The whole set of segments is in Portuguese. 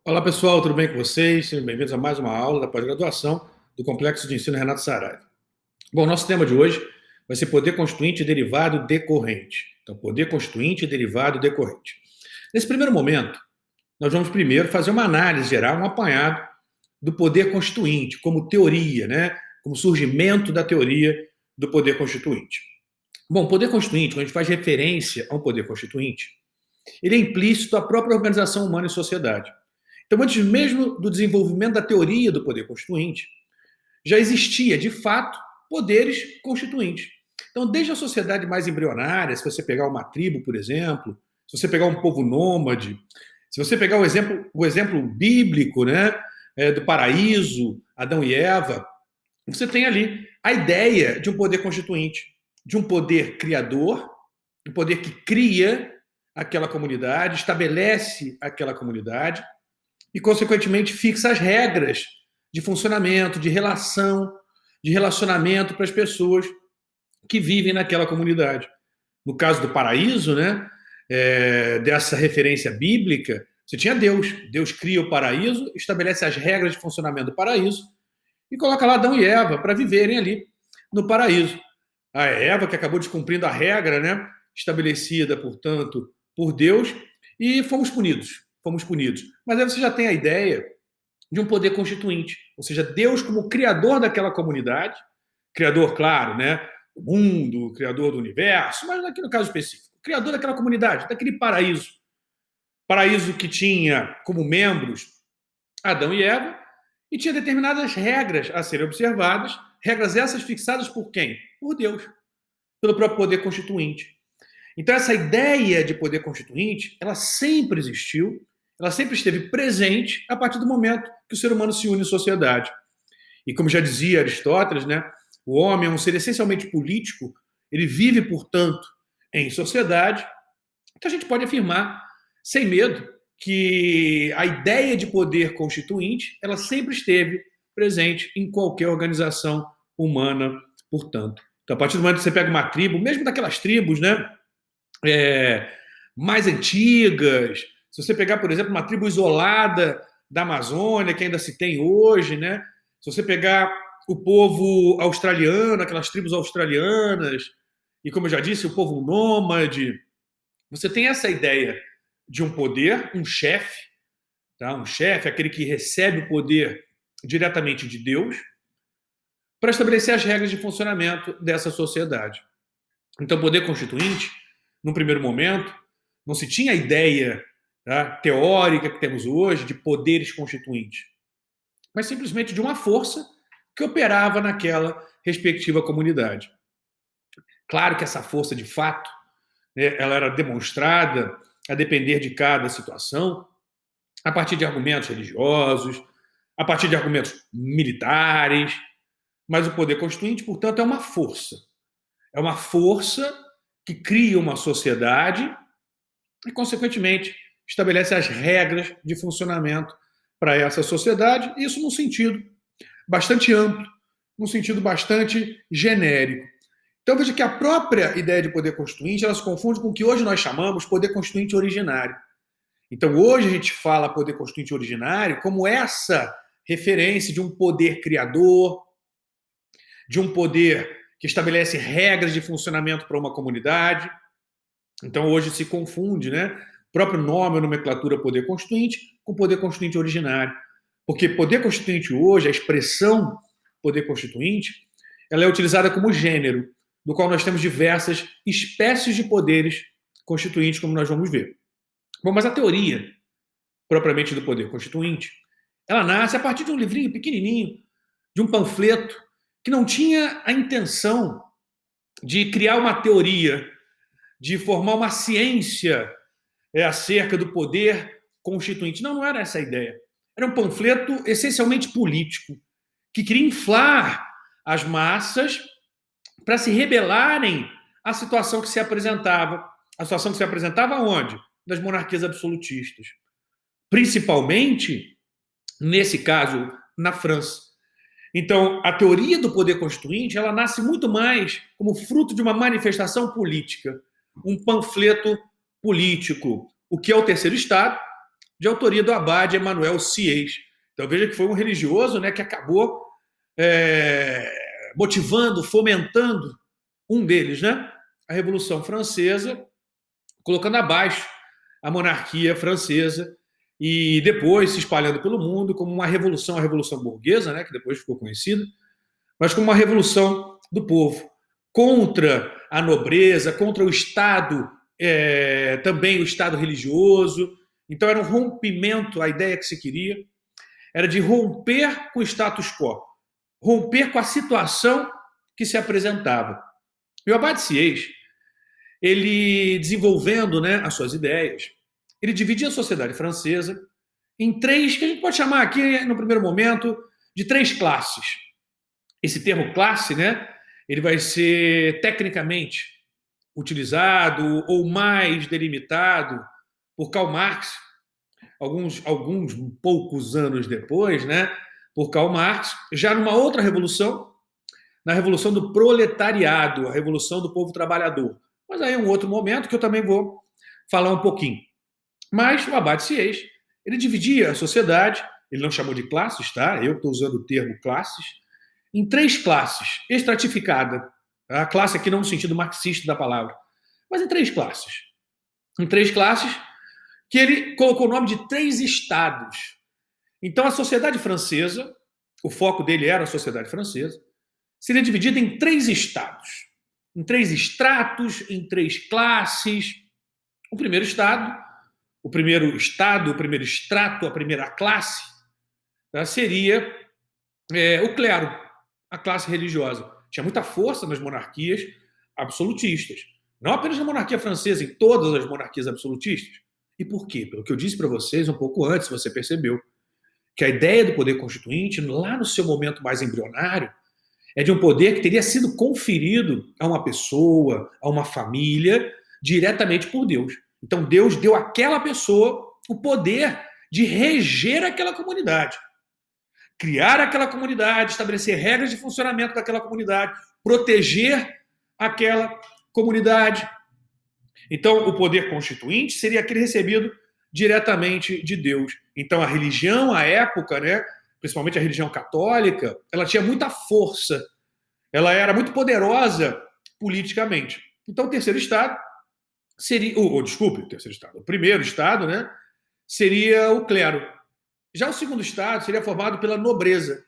Olá pessoal, tudo bem com vocês? Sejam bem-vindos a mais uma aula da pós-graduação do Complexo de Ensino Renato Saraiva. Bom, nosso tema de hoje vai ser poder constituinte, derivado, decorrente. Então, poder constituinte, derivado, decorrente. Nesse primeiro momento, nós vamos primeiro fazer uma análise geral, um apanhado do poder constituinte, como teoria, né? Como surgimento da teoria do poder constituinte. Bom, poder constituinte, quando a gente faz referência a um poder constituinte, ele é implícito à própria organização humana e sociedade. Então, antes mesmo do desenvolvimento da teoria do poder constituinte, já existia, de fato, poderes constituintes. Então, desde a sociedade mais embrionária, se você pegar uma tribo, por exemplo, se você pegar um povo nômade, se você pegar o exemplo bíblico, né, do paraíso, Adão e Eva, você tem ali a ideia de um poder constituinte, de um poder criador, um poder que cria aquela comunidade, estabelece aquela comunidade e, consequentemente, fixa as regras de funcionamento, de relação, de relacionamento para as pessoas que vivem naquela comunidade. No caso do paraíso, né, dessa referência bíblica, você tinha Deus. Deus cria o paraíso, estabelece as regras de funcionamento do paraíso e coloca lá Adão e Eva para viverem ali no paraíso. A Eva, que acabou descumprindo a regra, né, estabelecida, portanto, por Deus, e fomos punidos. Fomos punidos. Mas aí você já tem a ideia de um poder constituinte, ou seja, Deus como criador daquela comunidade, criador, claro, né, do mundo, criador do universo, mas aqui no caso específico, criador daquela comunidade, daquele paraíso. Paraíso que tinha como membros Adão e Eva, e tinha determinadas regras a serem observadas, regras essas fixadas por quem? Por Deus, pelo próprio poder constituinte. Então, essa ideia de poder constituinte, ela sempre existiu, ela sempre esteve presente a partir do momento que o ser humano se une em sociedade. E como já dizia Aristóteles, né, o homem é um ser essencialmente político, ele vive, portanto, em sociedade. Então, a gente pode afirmar, sem medo, que a ideia de poder constituinte, ela sempre esteve presente em qualquer organização humana, portanto. Então, a partir do momento que você pega uma tribo, mesmo daquelas tribos, né, mais antigas, se você pegar, por exemplo, uma tribo isolada da Amazônia, que ainda se tem hoje, né, se você pegar o povo australiano, aquelas tribos australianas, e como eu já disse, o povo nômade, você tem essa ideia de um poder, um chefe, tá? Um chefe, aquele que recebe o poder diretamente de Deus, para estabelecer as regras de funcionamento dessa sociedade. Então, o poder constituinte, num primeiro momento, não se tinha a ideia, tá, teórica que temos hoje de poderes constituintes, mas simplesmente de uma força que operava naquela respectiva comunidade. Claro que essa força, de fato, né, ela era demonstrada a depender de cada situação, a partir de argumentos religiosos, a partir de argumentos militares, mas o poder constituinte, portanto, é uma força. É uma força que cria uma sociedade e, consequentemente, estabelece as regras de funcionamento para essa sociedade, isso num sentido bastante amplo, num sentido bastante genérico. Então, veja que a própria ideia de poder constituinte, ela se confunde com o que hoje nós chamamos poder constituinte originário. Então, hoje a gente fala poder constituinte originário como essa referência de um poder criador, de um poder que estabelece regras de funcionamento para uma comunidade. Então, hoje se confunde, né, o próprio nome ou nomenclatura poder constituinte com poder constituinte originário. Porque poder constituinte hoje, a expressão poder constituinte, ela é utilizada como gênero, do qual nós temos diversas espécies de poderes constituintes, como nós vamos ver. Bom, mas a teoria, propriamente do poder constituinte, ela nasce a partir de um livrinho pequenininho, de um panfleto, que não tinha a intenção de criar uma teoria, de formar uma ciência acerca do poder constituinte. Não, não era essa a ideia. Era um panfleto essencialmente político, que queria inflar as massas para se rebelarem à situação que se apresentava. A situação que se apresentava onde? Das monarquias absolutistas. Principalmente, nesse caso, na França. Então, a teoria do poder constituinte, ela nasce muito mais como fruto de uma manifestação política, um panfleto político. O que é o terceiro Estado? de autoria do abade Emanuel Sieyès. Então veja que foi um religioso, né, que acabou motivando, fomentando um deles, né, a Revolução Francesa, colocando abaixo a monarquia francesa e depois se espalhando pelo mundo como uma revolução, a Revolução Burguesa, né, que depois ficou conhecida, mas como uma revolução do povo contra a nobreza, contra o Estado, também o Estado religioso. Então era um rompimento, a ideia que se queria era de romper com o status quo, romper com a situação que se apresentava. E o Abade Sieyès, ele desenvolvendo, né, as suas ideias, ele dividia a sociedade francesa em três, que a gente pode chamar aqui, no primeiro momento, de três classes. Esse termo classe, né, ele vai ser tecnicamente utilizado ou mais delimitado por Karl Marx, alguns poucos anos depois, né, por Karl Marx, já numa outra revolução, na revolução do proletariado, a revolução do povo trabalhador. Mas aí é um outro momento que eu também vou falar um pouquinho. Mas o Abade Sieyès, ele dividia a sociedade, ele não chamou de classes, tá? Eu estou usando o termo classes, em três classes, estratificada. A classe aqui não no sentido marxista da palavra, mas em três classes. Em três classes que ele colocou o nome de três estados. Então a sociedade francesa, o foco dele era a sociedade francesa, seria dividida em três estados, em três estratos, em três classes. O primeiro estado, o primeiro extrato, a primeira classe, tá, seria o clero, a classe religiosa. Tinha muita força nas monarquias absolutistas. Não apenas na monarquia francesa, em todas as monarquias absolutistas. E por quê? Pelo que eu disse para vocês um pouco antes, você percebeu que a ideia do poder constituinte, lá no seu momento mais embrionário, é de um poder que teria sido conferido a uma pessoa, a uma família, diretamente por Deus. Então Deus deu àquela pessoa o poder de reger aquela comunidade, criar aquela comunidade, estabelecer regras de funcionamento daquela comunidade, proteger aquela comunidade. Então o poder constituinte seria aquele recebido diretamente de Deus. Então a religião, à época, né, principalmente a religião católica, ela tinha muita força, ela era muito poderosa politicamente. Então o terceiro estado seria, o terceiro estado, o primeiro estado, né, seria o clero. Já o segundo estado seria formado pela nobreza.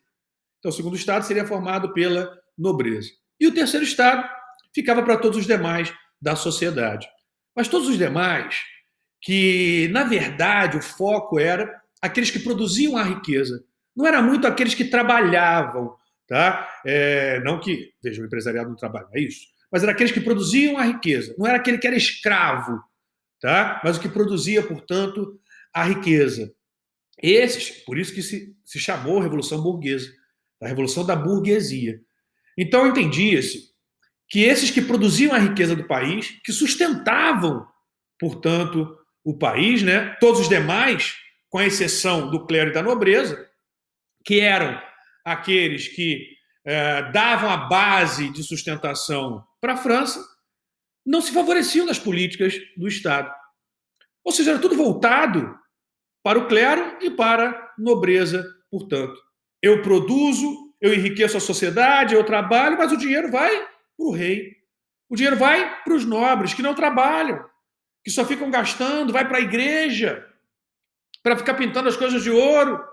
Então o segundo estado seria formado pela nobreza. E o terceiro estado ficava para todos os demais da sociedade. Mas todos os demais, que na verdade o foco era aqueles que produziam a riqueza, não era muito aqueles que trabalhavam, tá? Não que, veja, o empresariado não trabalha, é isso, mas era aqueles que produziam a riqueza, não era aquele que era escravo, tá? Mas o que produzia, portanto, a riqueza. Esses, por isso que se chamou Revolução Burguesa, a Revolução da Burguesia. Então entendia-se que esses que produziam a riqueza do país, que sustentavam, portanto, o país, né? Todos os demais, com exceção do clero e da nobreza, que eram aqueles que davam a base de sustentação para a França, não se favoreciam das políticas do Estado. Ou seja, era tudo voltado para o clero e para a nobreza, portanto. Eu produzo, eu enriqueço a sociedade, eu trabalho, mas o dinheiro vai para o rei. O dinheiro vai para os nobres, que não trabalham, que só ficam gastando, vai para a igreja, para ficar pintando as coisas de ouro,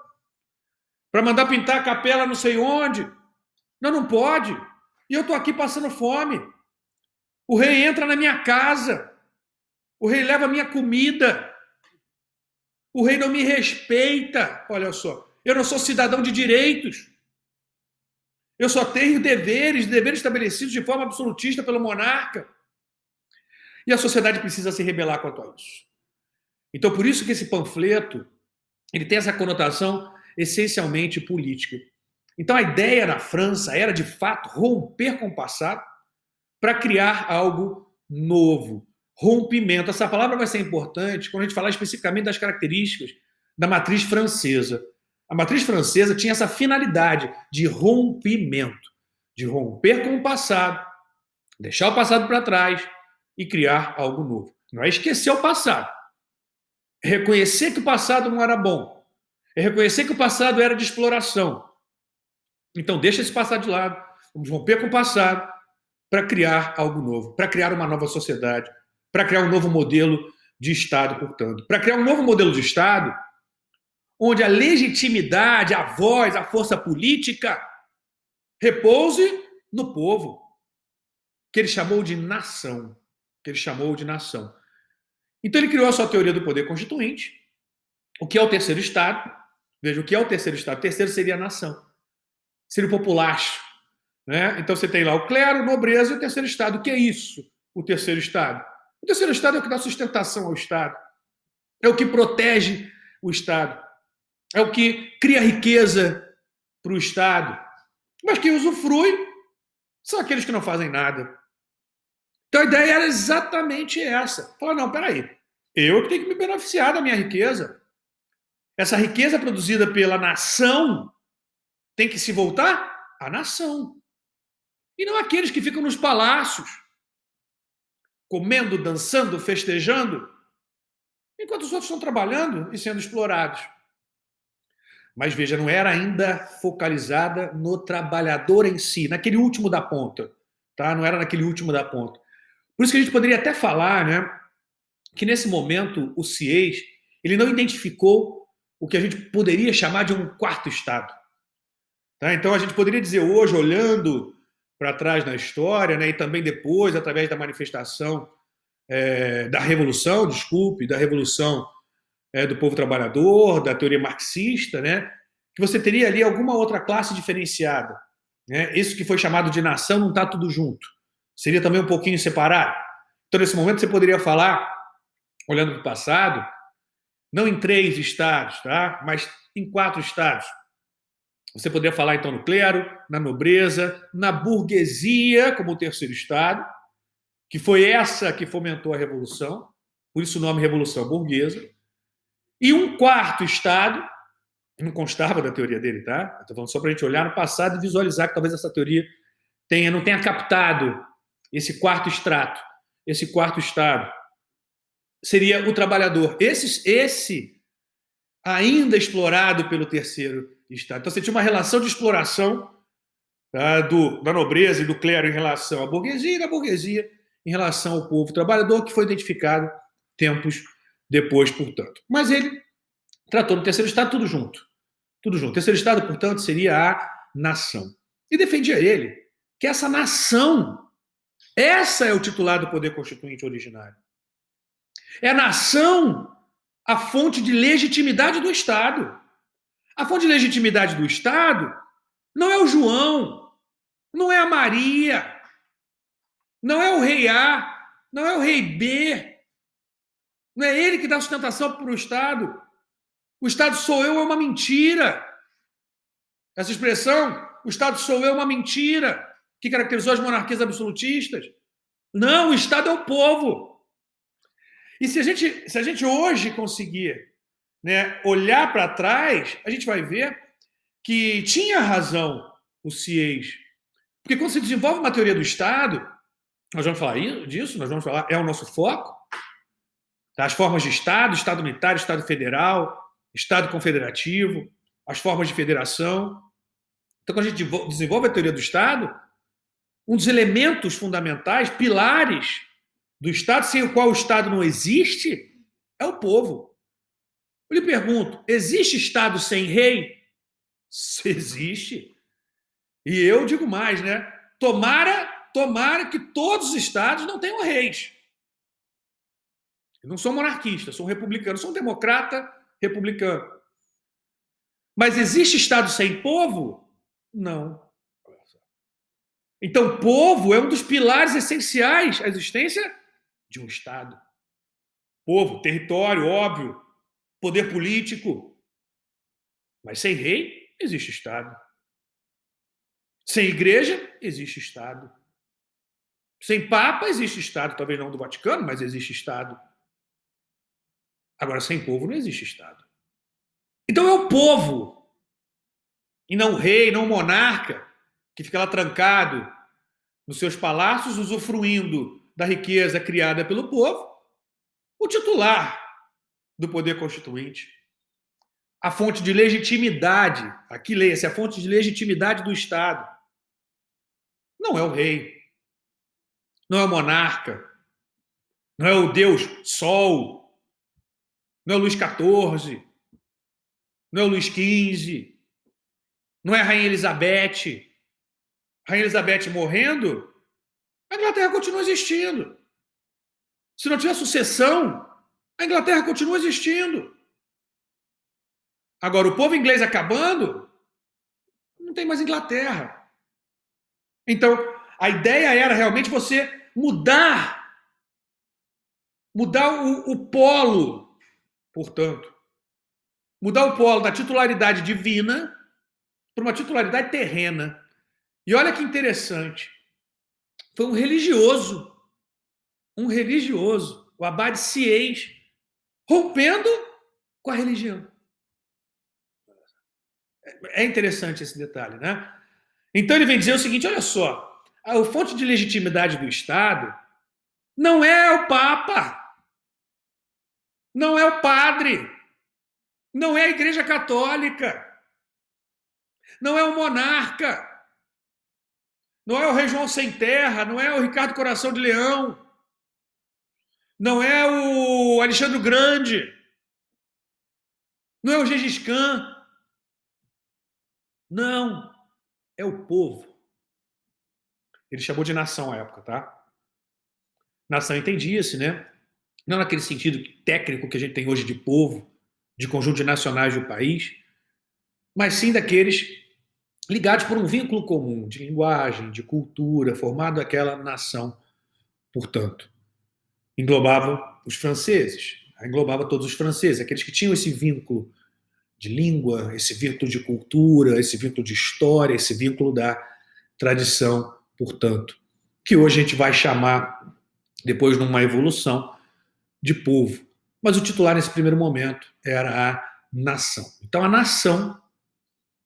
para mandar pintar a capela não sei onde. Não pode. E eu estou aqui passando fome. O rei entra na minha casa. O rei leva a minha comida. O rei não me respeita. Olha só. Eu não sou cidadão de direitos. Eu só tenho deveres estabelecidos de forma absolutista pelo monarca. E a sociedade precisa se rebelar quanto a isso. Então, por isso que esse panfleto ele tem essa conotação essencialmente política. Então, a ideia na França era, de fato, romper com o passado para criar algo novo. Rompimento. Essa palavra vai ser importante quando a gente falar especificamente das características da matriz francesa. A matriz francesa tinha essa finalidade de rompimento, de romper com o passado, deixar o passado para trás e criar algo novo. Não é esquecer o passado, É reconhecer que o passado não era bom. É reconhecer que o passado era de exploração. Então, deixa esse passado de lado. Vamos romper com o passado para criar algo novo, para criar uma nova sociedade, para criar um novo modelo de Estado, portanto. Para criar um novo modelo de Estado onde a legitimidade, a voz, a força política repouse no povo, que ele chamou de nação. Que ele chamou de nação. Então ele criou a sua teoria do poder constituinte. O que é o terceiro Estado? Veja, o que é o terceiro Estado? O terceiro seria a nação. Seria o populacho. Né? Então você tem lá o clero, nobreza e o terceiro Estado. O que é isso, o terceiro Estado? O terceiro Estado é o que dá sustentação ao Estado. É o que protege o Estado. É o que cria riqueza para o Estado. Mas quem usufrui são aqueles que não fazem nada. Então a ideia era exatamente essa. Falar, não, peraí, eu que tenho que me beneficiar da minha riqueza. Essa riqueza produzida pela nação tem que se voltar à nação. E não aqueles que ficam nos palácios, comendo, dançando, festejando, enquanto os outros estão trabalhando e sendo explorados. Mas veja, não era ainda focalizada no trabalhador em si, naquele último da ponta. Tá? Não era naquele último da ponta. Por isso que a gente poderia até falar, né, que nesse momento o CIES ele não identificou o que a gente poderia chamar de um quarto Estado. Tá? Então a gente poderia dizer hoje, olhando para trás na história, né, e também depois, através da manifestação da Revolução, da Revolução do povo trabalhador, da teoria marxista, né, que você teria ali alguma outra classe diferenciada. Né? Isso que foi chamado de nação não está tudo junto. Seria também um pouquinho separado. Então, nesse momento, você poderia falar, olhando para o passado, não em 3 estados, tá? Mas em 4 estados. Você poderia falar, então, no clero, na nobreza, na burguesia, como o terceiro estado, que foi essa que fomentou a Revolução, por isso o nome Revolução Burguesa, e um quarto estado, não constava da teoria dele, tá? Estou falando só para a gente olhar no passado e visualizar que talvez essa teoria não tenha captado esse quarto extrato, esse quarto estado. Seria o trabalhador. Esse ainda explorado pelo terceiro estado. Então você tinha uma relação de exploração, tá, da nobreza e do clero em relação à burguesia e da burguesia em relação ao povo trabalhador, que foi identificado tempos depois, portanto. Mas ele tratou no terceiro estado tudo junto. Tudo junto. O terceiro estado, portanto, seria a nação. E defendia ele que essa nação, essa é o titular do poder constituinte originário. É a nação a fonte de legitimidade do Estado. A fonte de legitimidade do Estado não é o João, não é a Maria, não é o rei A, não é o rei B. Não é ele que dá sustentação para o Estado. O Estado sou eu é uma mentira. Essa expressão, o Estado sou eu é uma mentira, que caracterizou as monarquias absolutistas. Não, o Estado é o povo. E se a gente hoje conseguir, né, olhar para trás, a gente vai ver que tinha razão o CIES. Porque quando se desenvolve uma teoria do Estado, nós vamos falar disso, nós vamos falar, é o nosso foco, tá? As formas de Estado, Estado unitário, Estado federal, Estado confederativo, as formas de federação. Então, quando a gente desenvolve a teoria do Estado, um dos elementos fundamentais, pilares do Estado, sem o qual o Estado não existe, é o povo. Eu lhe pergunto, existe Estado sem rei? Existe. E eu digo mais, né? Tomara que todos os Estados não tenham reis. Eu não sou monarquista, sou republicano, sou um democrata republicano. Mas existe Estado sem povo? Não. Então, povo é um dos pilares essenciais à existência de um Estado. Povo, território, óbvio, poder político. Mas sem rei, existe Estado. Sem igreja, existe Estado. Sem Papa, existe Estado. Talvez não do Vaticano, mas existe Estado. Agora, sem povo, não existe Estado. Então é o povo, e não o rei, não o monarca, que fica lá trancado nos seus palácios, usufruindo da riqueza criada pelo povo, o titular do poder constituinte, a fonte de legitimidade, aqui leia-se, a fonte de legitimidade do Estado, não é o rei, não é o monarca, não é o Deus Sol, não é o Luís XIV, não é o Luís XV, não é a Rainha Elizabeth. A Rainha Elizabeth morrendo, a Inglaterra continua existindo. Se não tiver sucessão, a Inglaterra continua existindo. Agora, o povo inglês acabando, não tem mais Inglaterra. Então, a ideia era realmente você mudar o polo, portanto, mudar o polo da titularidade divina para uma titularidade terrena. E olha que interessante, foi um religioso, o Abade Sieyès, rompendo com a religião. É interessante esse detalhe, né? Então ele vem dizer o seguinte, olha só, a fonte de legitimidade do Estado não é o Papa, não é o padre, não é a Igreja Católica, não é o monarca, não é o Rei João Sem Terra, não é o Ricardo Coração de Leão, não é o Alexandre o Grande, não é o Gengis Khan, não, é o povo. Ele chamou de nação à época, tá? Nação entendia-se, né? Não naquele sentido técnico que a gente tem hoje de povo, de conjunto de nacionais do país, mas sim daqueles ligados por um vínculo comum de linguagem, de cultura, formado aquela nação, portanto. Englobavam os franceses, englobava todos os franceses, aqueles que tinham esse vínculo de língua, esse vínculo de cultura, esse vínculo de história, esse vínculo da tradição, portanto, que hoje a gente vai chamar, depois numa evolução, de povo. Mas o titular nesse primeiro momento era a nação. Então a nação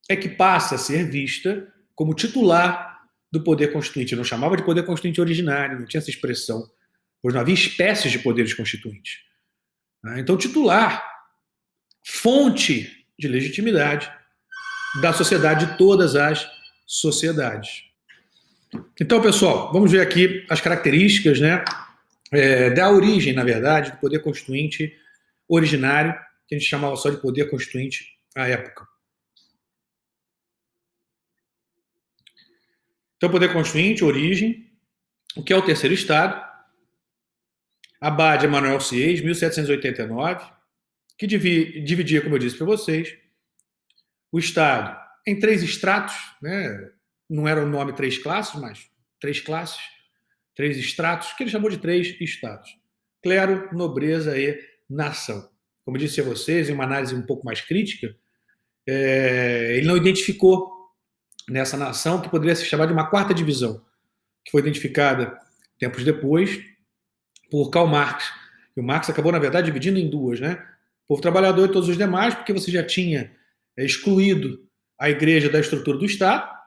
é que passa a ser vista como titular do poder constituinte. Eu não chamava de poder constituinte originário, não tinha essa expressão, pois não havia espécies de poderes constituintes. Então, titular, fonte de legitimidade da sociedade, de todas as sociedades. Então, pessoal, vamos ver aqui as características, né, da origem, na verdade, do poder constituinte originário, que a gente chamava só de poder constituinte à época. Então, poder constituinte, origem, o que é o terceiro Estado, Abade Emanuel Sieyès, 1789, que dividia, como eu disse para vocês, o Estado em 3 estratos, né? Não era o nome 3 classes, mas 3 classes, 3 estratos, que ele chamou de 3 estados. Clero, nobreza e nação. Como eu disse a vocês, em uma análise um pouco mais crítica, ele não identificou nessa nação que poderia se chamar de uma quarta divisão, que foi identificada tempos depois por Karl Marx. E o Marx acabou, na verdade, dividindo em 2, né? O povo trabalhador e todos os demais, porque você já tinha excluído a igreja da estrutura do Estado,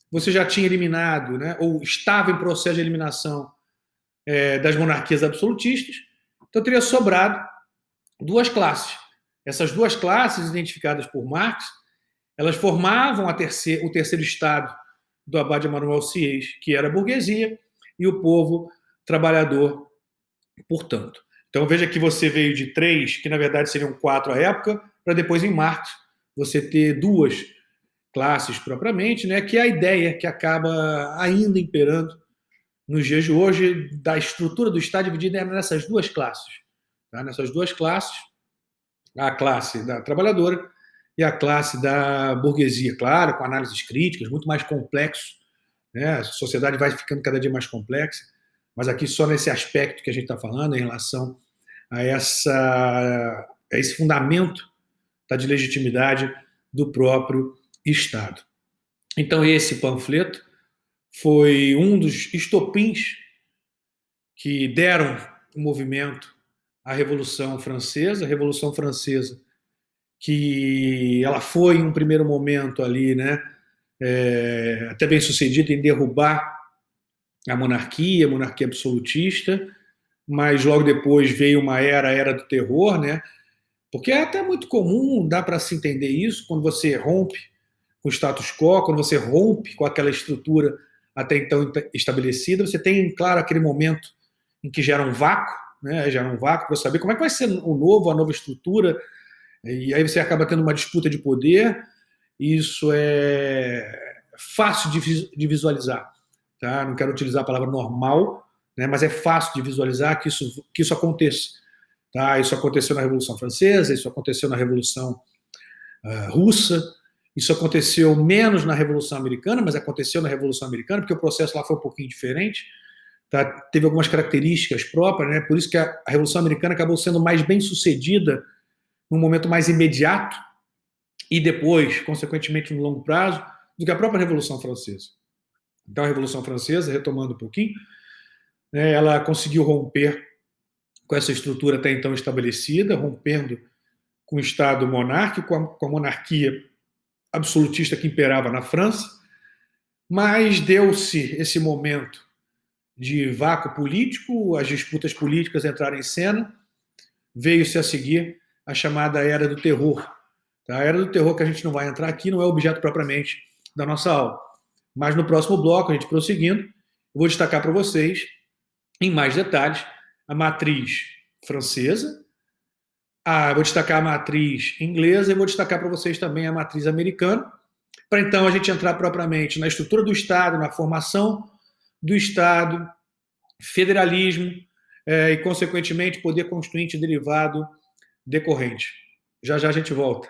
você já tinha eliminado, né, ou estava em processo de eliminação das monarquias absolutistas, então teria sobrado 2 classes. Essas 2 classes, identificadas por Marx, elas formavam o terceiro Estado do Abade Emanuel Sieyès, que era a burguesia, e o povo trabalhador, portanto. Então veja que você veio de 3, que na verdade seriam 4 à época, para depois em Marx você ter 2 classes propriamente, né, que é a ideia que acaba ainda imperando nos dias de hoje da estrutura do Estado dividida nessas 2 classes. Tá? Nessas 2 classes, a classe da trabalhadora e a classe da burguesia, claro, com análises críticas, muito mais complexo, né? A sociedade vai ficando cada dia mais complexa, mas aqui só nesse aspecto que a gente está falando, em relação a esse fundamento de legitimidade do próprio Estado. Então, esse panfleto foi um dos estopins que deram o movimento à Revolução Francesa. A Revolução Francesa, que ela foi, em um primeiro momento ali, né, até bem sucedida em derrubar a monarquia absolutista, mas logo depois veio uma a Era do Terror, né, Porque é até muito comum, dá para se entender isso, quando você rompe com o status quo, quando você rompe com aquela estrutura até então estabelecida, você tem, claro, aquele momento em que gera um vácuo, né? Gera um vácuo para saber como é que vai ser o novo, a nova estrutura, e aí você acaba tendo uma disputa de poder, e isso é fácil de visualizar. Tá? Não quero utilizar a palavra normal, né? Mas é fácil de visualizar que isso aconteça. Tá? Isso aconteceu na Revolução Francesa, isso aconteceu na Revolução Russa, isso aconteceu menos na Revolução Americana, mas aconteceu na Revolução Americana, porque o processo lá foi um pouquinho diferente. Tá? Teve algumas características próprias, né? Por isso que a Revolução Americana acabou sendo mais bem sucedida num momento mais imediato e depois, consequentemente, no longo prazo, do que a própria Revolução Francesa. Então, a Revolução Francesa, retomando um pouquinho, né, ela conseguiu romper com essa estrutura até então estabelecida, rompendo com o Estado monárquico, com a monarquia absolutista que imperava na França, mas deu-se esse momento de vácuo político, as disputas políticas entraram em cena, veio-se a seguir a chamada Era do Terror. A Era do Terror, que a gente não vai entrar aqui, não é objeto propriamente da nossa aula. Mas no próximo bloco, a gente prosseguindo, eu vou destacar para vocês, em mais detalhes, a matriz francesa, vou destacar a matriz inglesa e vou destacar para vocês também a matriz americana, para então a gente entrar propriamente na estrutura do Estado, na formação do Estado, federalismo e, consequentemente, poder constituinte derivado decorrente. Já já a gente volta.